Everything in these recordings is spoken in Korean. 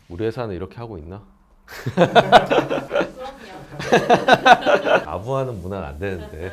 우리 회사는 이렇게 하고 있나? 그럼요. 아부하는 문화는 안 되는데.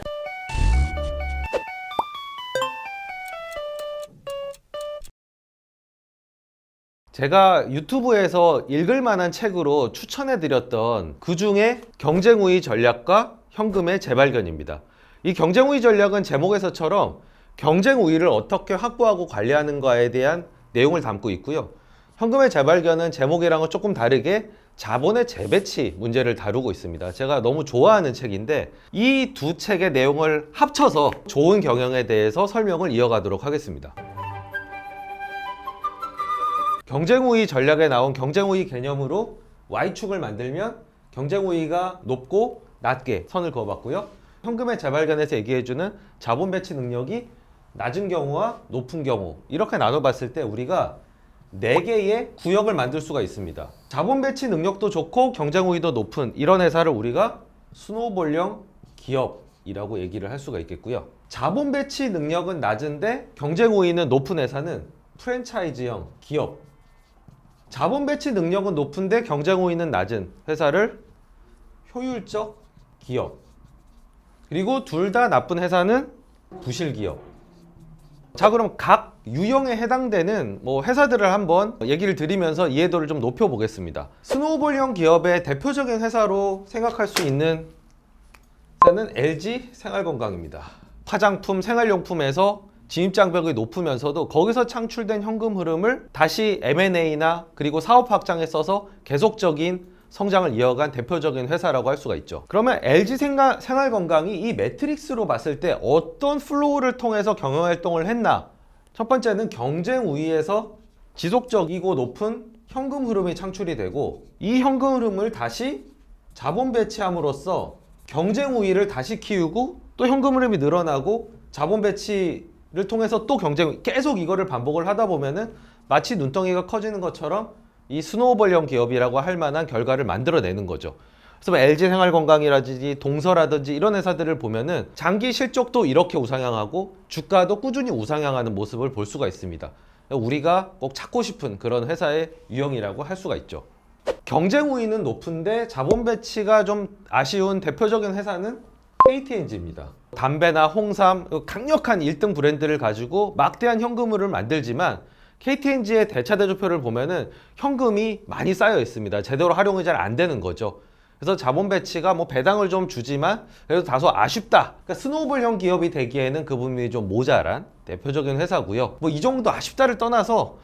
제가 유튜브에서 읽을 만한 책으로 추천해드렸던 그 중에 경쟁우위 전략과 현금의 재발견입니다. 이 경쟁우위 전략은 제목에서처럼 경쟁우위를 어떻게 확보하고 관리하는가에 대한 내용을 담고 있고요. 현금의 재발견은 제목이랑은 조금 다르게 자본의 재배치 문제를 다루고 있습니다. 제가 너무 좋아하는 책인데 이 두 책의 내용을 합쳐서 좋은 경영에 대해서 설명을 이어가도록 하겠습니다. 경쟁우위 전략에 나온 경쟁우위 개념으로 Y축을 만들면 경쟁우위가 높고 낮게 선을 그어봤고요. 현금의 재발견에서 얘기해주는 자본 배치 능력이 낮은 경우와 높은 경우 이렇게 나눠봤을 때 우리가 4개의 구역을 만들 수가 있습니다. 자본 배치 능력도 좋고 경쟁우위도 높은 이런 회사를 우리가 스노우볼형 기업이라고 얘기를 할 수가 있겠고요. 자본 배치 능력은 낮은데 경쟁우위는 높은 회사는 프랜차이즈형 기업, 자본 배치 능력은 높은데 경쟁 우위는 낮은 회사를 효율적 기업, 그리고 둘 다 나쁜 회사는 부실 기업. 자, 그럼 각 유형에 해당되는 회사들을 한번 얘기를 드리면서 이해도를 좀 높여 보겠습니다. 스노우볼형 기업의 대표적인 회사로 생각할 수 있는 회사는 LG 생활건강입니다. 화장품, 생활용품에서 진입장벽이 높으면서도 거기서 창출된 현금 흐름을 다시 M&A나 그리고 사업 확장에 써서 계속적인 성장을 이어간 대표적인 회사라고 할 수가 있죠. 그러면 LG 생활건강이 이 매트릭스로 봤을 때 어떤 플로우를 통해서 경영활동을 했나? 첫 번째는 경쟁 우위에서 지속적이고 높은 현금 흐름이 창출이 되고 이 현금 흐름을 다시 자본 배치함으로써 경쟁 우위를 다시 키우고 또 현금 흐름이 늘어나고 자본 배치를 통해서 또 경쟁, 계속 이거를 반복을 하다 보면은 마치 눈덩이가 커지는 것처럼 이 스노우볼형 기업이라고 할 만한 결과를 만들어내는 거죠. 그래서 LG 생활건강이라든지 동서라든지 이런 회사들을 보면은 장기 실적도 이렇게 우상향하고 주가도 꾸준히 우상향하는 모습을 볼 수가 있습니다. 우리가 꼭 찾고 싶은 그런 회사의 유형이라고 할 수가 있죠. 경쟁 우위는 높은데 자본 배치가 좀 아쉬운 대표적인 회사는 KTNG입니다. 담배나 홍삼, 강력한 1등 브랜드를 가지고 막대한 현금을 만들지만 KTNG의 대차대조표를 보면은 현금이 많이 쌓여 있습니다. 제대로 활용이 잘 안 되는 거죠. 그래서 자본 배치가 배당을 좀 주지만 그래도 다소 아쉽다. 그러니까 스노우볼형 기업이 되기에는 그 부분이 좀 모자란 대표적인 회사고요. 이 정도 아쉽다를 떠나서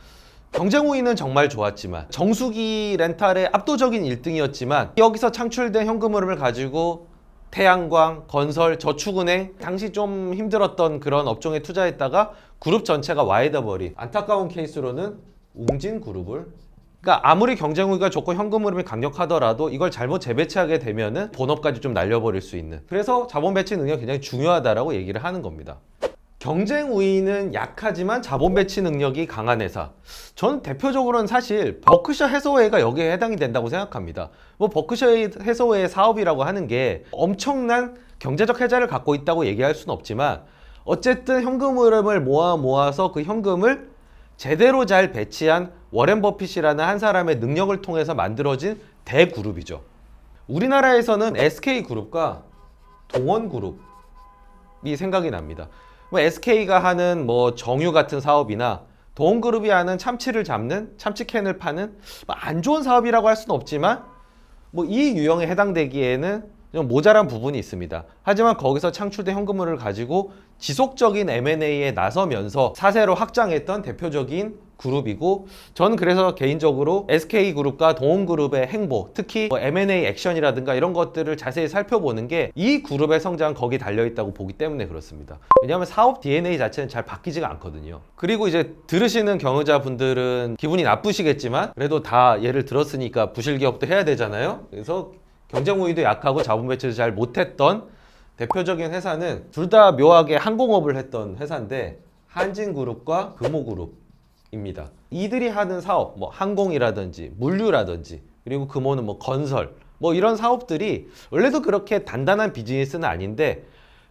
경쟁 우위는 정말 좋았지만 정수기 렌탈의 압도적인 1등이었지만 여기서 창출된 현금 흐름을 가지고 태양광, 건설, 저축은행 당시 좀 힘들었던 그런 업종에 투자했다가 그룹 전체가 와해져버린 안타까운 케이스로는 웅진그룹을, 그러니까 아무리 경쟁 우위가 좋고 현금 흐름이 강력하더라도 이걸 잘못 재배치하게 되면은 본업까지 좀 날려버릴 수 있는, 그래서 자본 배치 능력이 굉장히 중요하다라고 얘기를 하는 겁니다. 경쟁 우위는 약하지만 자본 배치 능력이 강한 회사, 전 대표적으로는 사실 버크셔 해서웨이가 여기에 해당이 된다고 생각합니다. 버크셔 해서웨이 사업이라고 하는 게 엄청난 경제적 혜자를 갖고 있다고 얘기할 수는 없지만 어쨌든 현금 흐름을 모아서 그 현금을 제대로 잘 배치한 워렌 버핏이라는 한 사람의 능력을 통해서 만들어진 대그룹이죠. 우리나라에서는 SK그룹과 동원그룹이 생각이 납니다. SK가 하는 정유 같은 사업이나 동원그룹이 하는 참치를 잡는 참치캔을 파는 안 좋은 사업이라고 할 수는 없지만 이 유형에 해당되기에는 좀 모자란 부분이 있습니다. 하지만 거기서 창출된 현금을 가지고 지속적인 M&A에 나서면서 사세로 확장했던 대표적인 그룹이고, 저는 그래서 개인적으로 SK그룹과 동원그룹의 행보, 특히 M&A 액션이라든가 이런 것들을 자세히 살펴보는 게 이 그룹의 성장은 거기 달려있다고 보기 때문에 그렇습니다. 왜냐하면 사업 DNA 자체는 잘 바뀌지가 않거든요. 그리고 이제 들으시는 경영자분들은 기분이 나쁘시겠지만 그래도 다 예를 들었으니까 부실기업도 해야 되잖아요. 그래서 경쟁 우위도 약하고 자본 배치도 잘 못했던 대표적인 회사는 둘 다 묘하게 항공업을 했던 회사인데 한진그룹과 금호그룹입니다. 이들이 하는 사업, 항공이라든지 물류라든지 그리고 금호는 건설, 이런 사업들이 원래도 그렇게 단단한 비즈니스는 아닌데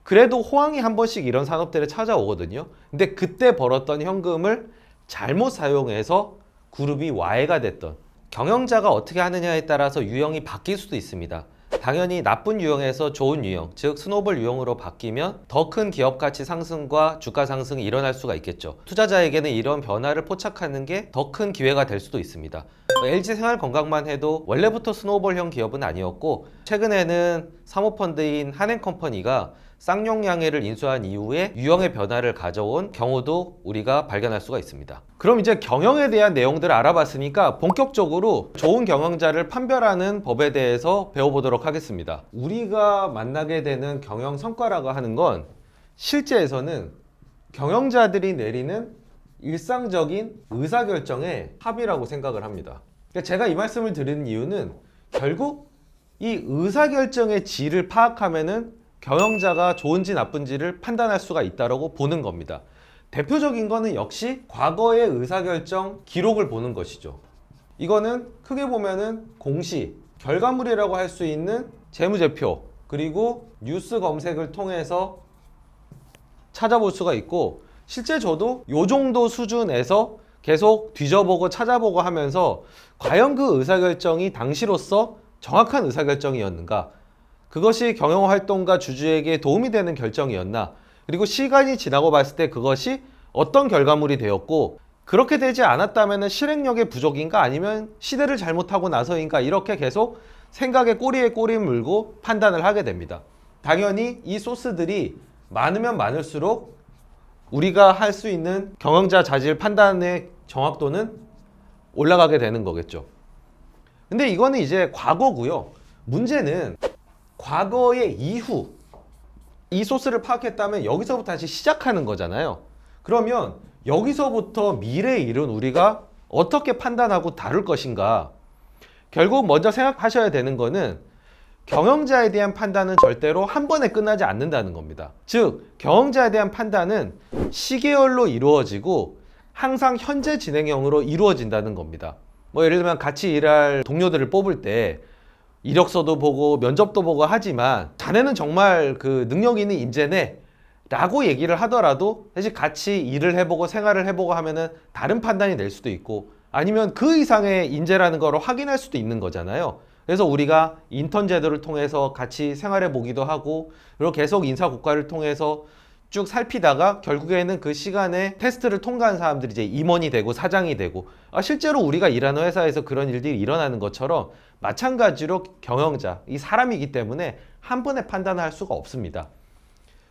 그래도 호황이 한 번씩 이런 산업들에 찾아오거든요. 근데 그때 벌었던 현금을 잘못 사용해서 그룹이 와해가 됐던, 경영자가 어떻게 하느냐에 따라서 유형이 바뀔 수도 있습니다. 당연히 나쁜 유형에서 좋은 유형, 즉 스노볼 유형으로 바뀌면 더 큰 기업 가치 상승과 주가 상승이 일어날 수가 있겠죠. 투자자에게는 이런 변화를 포착하는 게 더 큰 기회가 될 수도 있습니다. LG 생활건강만 해도 원래부터 스노볼형 기업은 아니었고 최근에는 사모펀드인 한행컴퍼니가 쌍용양해를 인수한 이후에 유형의 변화를 가져온 경우도 우리가 발견할 수가 있습니다. 그럼 이제 경영에 대한 내용들을 알아봤으니까 본격적으로 좋은 경영자를 판별하는 법에 대해서 배워보도록 하겠습니다. 우리가 만나게 되는 경영 성과라고 하는 건 실제에서는 경영자들이 내리는 일상적인 의사결정의 합이라고 생각을 합니다. 그러니까 제가 이 말씀을 드리는 이유는 결국 이 의사결정의 질을 파악하면은 경영자가 좋은지 나쁜지를 판단할 수가 있다고 보는 겁니다. 대표적인 거는 역시 과거의 의사결정 기록을 보는 것이죠. 이거는 크게 보면은 공시, 결과물이라고 할 수 있는 재무제표, 그리고 뉴스 검색을 통해서 찾아볼 수가 있고, 실제 저도 요 정도 수준에서 계속 뒤져보고 찾아보고 하면서 과연 그 의사결정이 당시로서 정확한 의사결정이었는가, 그것이 경영활동가 주주에게 도움이 되는 결정이었나, 그리고 시간이 지나고 봤을 때 그것이 어떤 결과물이 되었고, 그렇게 되지 않았다면 실행력의 부족인가 아니면 시대를 잘못하고 나서인가, 이렇게 계속 생각의 꼬리에 꼬리 물고 판단을 하게 됩니다. 당연히 이 소스들이 많으면 많을수록 우리가 할 수 있는 경영자 자질 판단의 정확도는 올라가게 되는 거겠죠. 근데 이거는 이제 과거고요. 문제는 과거의 이후 이 소스를 파악했다면 여기서부터 다시 시작하는 거잖아요. 그러면 여기서부터 미래의 일은 우리가 어떻게 판단하고 다룰 것인가. 결국 먼저 생각하셔야 되는 거는 경영자에 대한 판단은 절대로 한 번에 끝나지 않는다는 겁니다. 즉 경영자에 대한 판단은 시계열로 이루어지고 항상 현재 진행형으로 이루어진다는 겁니다. 뭐 예를 들면 같이 일할 동료들을 뽑을 때 이력서도 보고 면접도 보고 하지만 자네는 정말 그 능력 있는 인재네 라고 얘기를 하더라도 사실 같이 일을 해보고 생활을 해보고 하면은 다른 판단이 낼 수도 있고, 아니면 그 이상의 인재라는 걸 확인할 수도 있는 거잖아요. 그래서 우리가 인턴 제도를 통해서 같이 생활해 보기도 하고, 그리고 계속 인사고과를 통해서 쭉 살피다가 결국에는 그 시간에 테스트를 통과한 사람들이 이제 임원이 되고 사장이 되고, 실제로 우리가 일하는 회사에서 그런 일들이 일어나는 것처럼 마찬가지로 경영자, 이 사람이기 때문에 한 번에 판단을 할 수가 없습니다.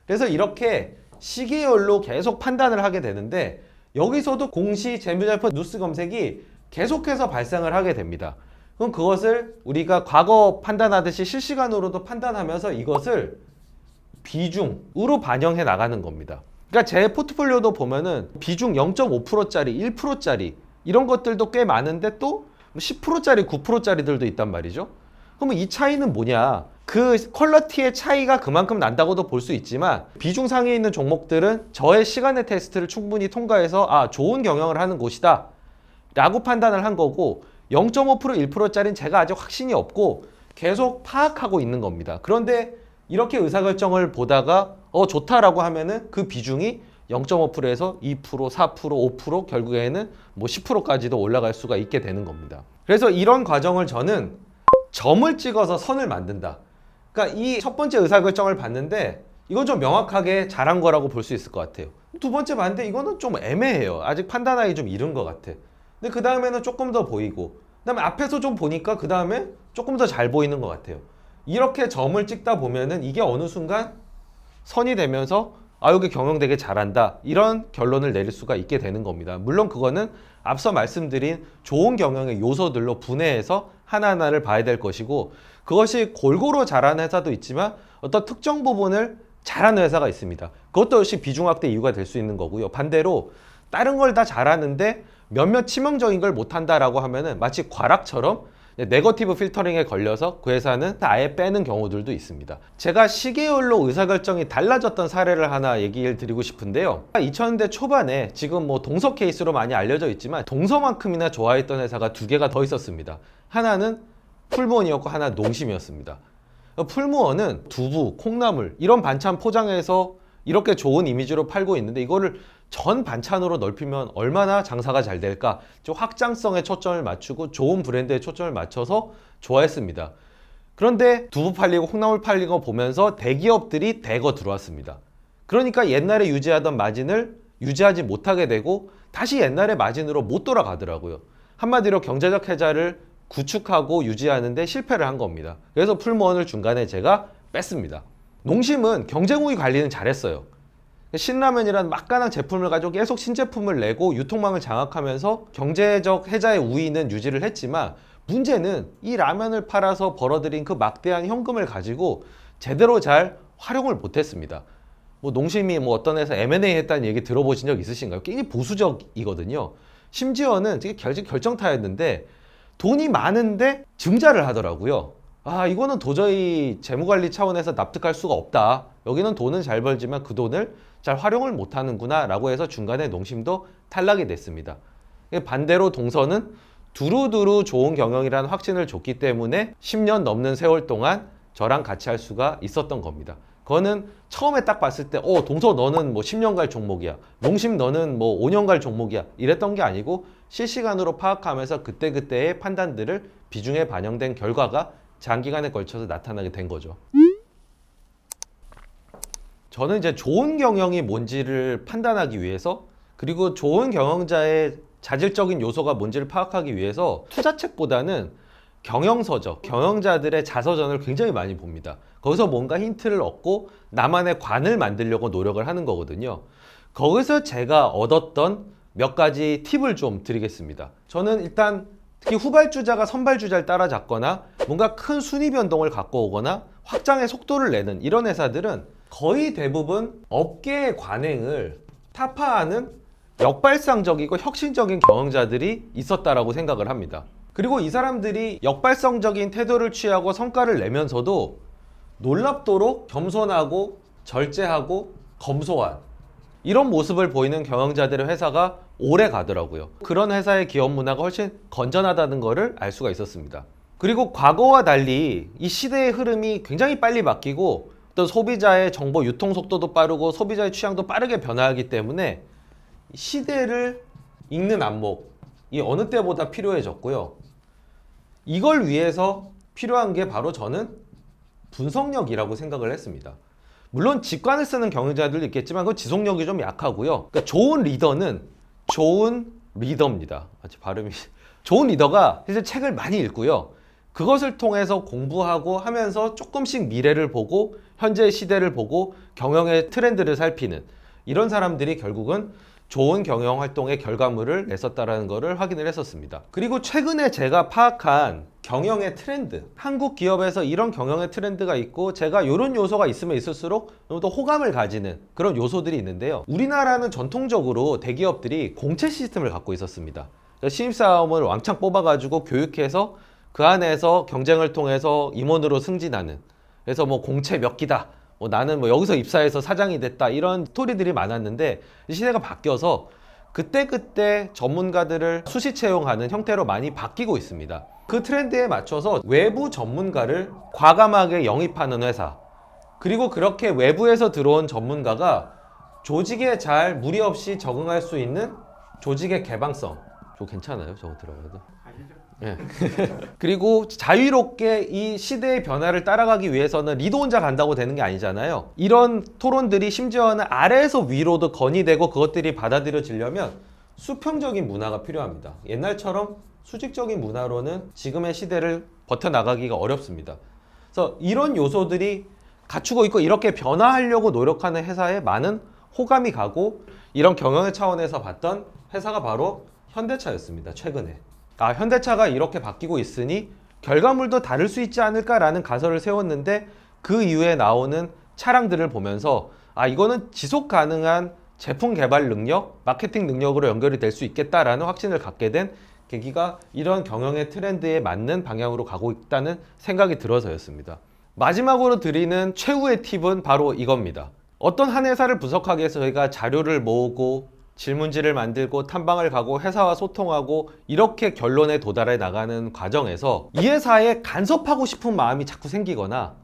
그래서 이렇게 시계열로 계속 판단을 하게 되는데, 여기서도 공시, 재무제표, 뉴스 검색이 계속해서 발생을 하게 됩니다. 그럼 그것을 우리가 과거 판단하듯이 실시간으로도 판단하면서 이것을 비중으로 반영해 나가는 겁니다. 그러니까 제 포트폴리오도 보면은 비중 0.5%짜리, 1%짜리 이런 것들도 꽤 많은데 또 10%짜리, 9%짜리들도 있단 말이죠. 그러면 이 차이는 뭐냐? 그 퀄리티의 차이가 그만큼 난다고도 볼 수 있지만, 비중 상에 있는 종목들은 저의 시간의 테스트를 충분히 통과해서 좋은 경영을 하는 곳이다 라고 판단을 한 거고, 0.5%, 1%짜리는 제가 아직 확신이 없고 계속 파악하고 있는 겁니다. 그런데 이렇게 의사결정을 보다가 좋다라고 하면은 그 비중이 0.5%에서 2%, 4%, 5% 결국에는 뭐 10%까지도 올라갈 수가 있게 되는 겁니다. 그래서 이런 과정을 저는 점을 찍어서 선을 만든다. 그러니까 이 첫 번째 의사결정을 봤는데 이건 좀 명확하게 잘한 거라고 볼 수 있을 것 같아요. 두 번째 봤는데 이거는 좀 애매해요. 아직 판단하기 좀 이른 것 같아. 근데 그 다음에는 조금 더 보이고, 그 다음에 앞에서 좀 보니까 그 다음에 조금 더 잘 보이는 것 같아요. 이렇게 점을 찍다 보면은 이게 어느 순간 선이 되면서 여기 경영 되게 잘한다, 이런 결론을 내릴 수가 있게 되는 겁니다. 물론 그거는 앞서 말씀드린 좋은 경영의 요소들로 분해해서 하나하나를 봐야 될 것이고, 그것이 골고루 잘하는 회사도 있지만 어떤 특정 부분을 잘하는 회사가 있습니다. 그것도 역시 비중 확대 이유가 될 수 있는 거고요. 반대로 다른 걸 다 잘하는데 몇몇 치명적인 걸 못한다라고 하면은 마치 과락처럼 네거티브 필터링에 걸려서 그 회사는 아예 빼는 경우들도 있습니다. 제가 시계열로 의사결정이 달라졌던 사례를 하나 얘기를 드리고 싶은데요. 2000년대 초반에 지금 뭐 동서 케이스로 많이 알려져 있지만 동서만큼이나 좋아했던 회사가 두 개가 더 있었습니다. 하나는 풀무원이었고 하나는 농심이었습니다. 풀무원은 두부, 콩나물 이런 반찬 포장해서 이렇게 좋은 이미지로 팔고 있는데, 이거를 전 반찬으로 넓히면 얼마나 장사가 잘 될까? 좀 확장성에 초점을 맞추고 좋은 브랜드에 초점을 맞춰서 좋아했습니다. 그런데 두부 팔리고 콩나물 팔리는 거 보면서 대기업들이 대거 들어왔습니다. 그러니까 옛날에 유지하던 마진을 유지하지 못하게 되고 다시 옛날의 마진으로 못 돌아가더라고요. 한마디로 경제적 해자를 구축하고 유지하는데 실패를 한 겁니다. 그래서 풀무원을 중간에 제가 뺐습니다. 농심은 경쟁 우위 관리는 잘했어요. 신라면이라는 막간한 제품을 가지고 계속 신제품을 내고 유통망을 장악하면서 경제적 해자의 우위는 유지를 했지만 문제는 이 라면을 팔아서 벌어들인 그 막대한 현금을 가지고 제대로 잘 활용을 못했습니다. 뭐 농심이 뭐 어떤 회사 M&A 했다는 얘기 들어보신 적 있으신가요? 굉장히 보수적이거든요. 심지어는 되게 결정타였는데 돈이 많은데 증자를 하더라고요. 아, 이거는 도저히 재무관리 차원에서 납득할 수가 없다. 여기는 돈은 잘 벌지만 그 돈을 잘 활용을 못하는구나 라고 해서 중간에 농심도 탈락이 됐습니다. 반대로 동서는 두루두루 좋은 경영이라는 확신을 줬기 때문에 10년 넘는 세월 동안 저랑 같이 할 수가 있었던 겁니다. 그거는 처음에 딱 봤을 때 동서 너는 뭐 10년 갈 종목이야, 농심 너는 뭐 5년 갈 종목이야 이랬던 게 아니고 실시간으로 파악하면서 그때그때의 판단들을 비중에 반영된 결과가 장기간에 걸쳐서 나타나게 된 거죠. 저는 이제 좋은 경영이 뭔지를 판단하기 위해서, 그리고 좋은 경영자의 자질적인 요소가 뭔지를 파악하기 위해서 투자책보다는 경영서적, 경영자들의 자서전을 굉장히 많이 봅니다. 거기서 뭔가 힌트를 얻고 나만의 관을 만들려고 노력을 하는 거거든요. 거기서 제가 얻었던 몇 가지 팁을 좀 드리겠습니다. 저는 일단 특히 후발주자가 선발주자를 따라잡거나 뭔가 큰 순위 변동을 갖고 오거나 확장의 속도를 내는 이런 회사들은 거의 대부분 업계의 관행을 타파하는 역발상적이고 혁신적인 경영자들이 있었다라고 생각을 합니다. 그리고 이 사람들이 역발상적인 태도를 취하고 성과를 내면서도 놀랍도록 겸손하고 절제하고 검소한 이런 모습을 보이는 경영자들의 회사가 오래 가더라고요. 그런 회사의 기업 문화가 훨씬 건전하다는 것을 알 수가 있었습니다. 그리고 과거와 달리 이 시대의 흐름이 굉장히 빨리 바뀌고 또 소비자의 정보 유통 속도도 빠르고 소비자의 취향도 빠르게 변화하기 때문에 시대를 읽는 안목이 어느 때보다 필요해졌고요. 이걸 위해서 필요한 게 바로 저는 분석력이라고 생각을 했습니다. 물론 직관을 쓰는 경영자들도 있겠지만 그 지속력이 좀 약하고요. 그러니까 좋은 리더는 좋은 리더입니다. 발음이 좋은 리더가 사실 책을 많이 읽고요. 그것을 통해서 공부하고 하면서 조금씩 미래를 보고 현재의 시대를 보고 경영의 트렌드를 살피는 이런 사람들이 결국은 좋은 경영 활동의 결과물을 냈었다는 것을 확인을 했었습니다. 그리고 최근에 제가 파악한 경영의 트렌드, 한국 기업에서 이런 경영의 트렌드가 있고 제가 이런 요소가 있으면 있을수록 너무 더 호감을 가지는 그런 요소들이 있는데요. 우리나라는 전통적으로 대기업들이 공채 시스템을 갖고 있었습니다. 신입사원을 왕창 뽑아가지고 교육해서 그 안에서 경쟁을 통해서 임원으로 승진하는, 그래서 뭐 공채 몇 기다, 나는 뭐 여기서 입사해서 사장이 됐다, 이런 스토리들이 많았는데 시대가 바뀌어서 그때그때 전문가들을 수시 채용하는 형태로 많이 바뀌고 있습니다. 그 트렌드에 맞춰서 외부 전문가를 과감하게 영입하는 회사, 그리고 그렇게 외부에서 들어온 전문가가 조직에 잘 무리 없이 적응할 수 있는 조직의 개방성. 저 괜찮아요? 저거 들어가도? 예. 그리고 자유롭게 이 시대의 변화를 따라가기 위해서는 리더 혼자 간다고 되는 게 아니잖아요. 이런 토론들이 심지어는 아래에서 위로도 건의되고 그것들이 받아들여지려면 수평적인 문화가 필요합니다. 옛날처럼 수직적인 문화로는 지금의 시대를 버텨나가기가 어렵습니다. 그래서 이런 요소들이 갖추고 있고 이렇게 변화하려고 노력하는 회사에 많은 호감이 가고, 이런 경영의 차원에서 봤던 회사가 바로 현대차였습니다. 최근에. 현대차가 이렇게 바뀌고 있으니 결과물도 다를 수 있지 않을까라는 가설을 세웠는데, 그 이후에 나오는 차량들을 보면서 이거는 지속 가능한 제품 개발 능력, 마케팅 능력으로 연결이 될 수 있겠다라는 확신을 갖게 된 계기가 이런 경영의 트렌드에 맞는 방향으로 가고 있다는 생각이 들어서였습니다. 마지막으로 드리는 최후의 팁은 바로 이겁니다. 어떤 한 회사를 분석하기 위해서 저희가 자료를 모으고 질문지를 만들고 탐방을 가고 회사와 소통하고 이렇게 결론에 도달해 나가는 과정에서 이 회사에 간섭하고 싶은 마음이 자꾸 생기거나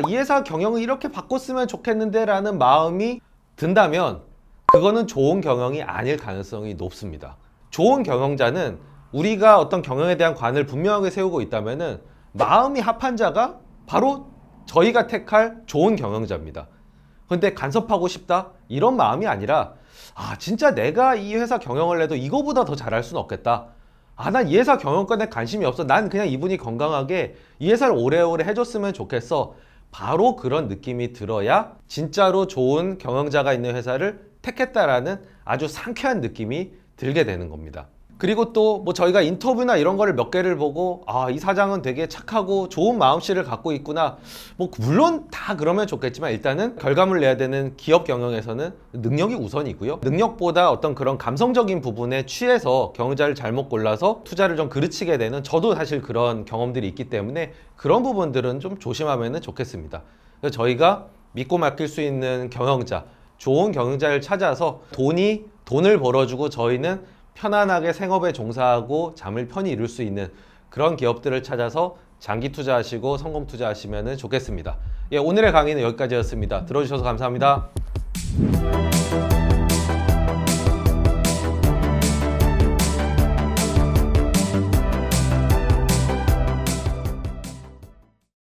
이 회사 경영을 이렇게 바꿨으면 좋겠는데 라는 마음이 든다면 그거는 좋은 경영이 아닐 가능성이 높습니다. 좋은 경영자는 우리가 어떤 경영에 대한 관을 분명하게 세우고 있다면은 마음이 합한 자가 바로 저희가 택할 좋은 경영자입니다. 근데 간섭하고 싶다? 이런 마음이 아니라 진짜 내가 이 회사 경영을 해도 이거보다 더 잘할 수는 없겠다. 난 이 회사 경영권에 관심이 없어. 난 그냥 이분이 건강하게 이 회사를 오래오래 해줬으면 좋겠어. 바로 그런 느낌이 들어야 진짜로 좋은 경영자가 있는 회사를 택했다라는 아주 상쾌한 느낌이 들게 되는 겁니다. 그리고 또 뭐 저희가 인터뷰나 이런 거를 몇 개를 보고 이 사장은 되게 착하고 좋은 마음씨를 갖고 있구나. 뭐 물론 다 그러면 좋겠지만 일단은 결과물 내야 되는 기업 경영에서는 능력이 우선이고요. 능력보다 어떤 그런 감성적인 부분에 취해서 경영자를 잘못 골라서 투자를 좀 그르치게 되는, 저도 사실 그런 경험들이 있기 때문에 그런 부분들은 좀 조심하면 좋겠습니다. 그래서 저희가 믿고 맡길 수 있는 경영자, 좋은 경영자를 찾아서 돈을 벌어주고 저희는 편안하게 생업에 종사하고 잠을 편히 이룰 수 있는 그런 기업들을 찾아서 장기 투자하시고 성공 투자하시면 좋겠습니다. 오늘의 강의는 여기까지였습니다. 들어주셔서 감사합니다.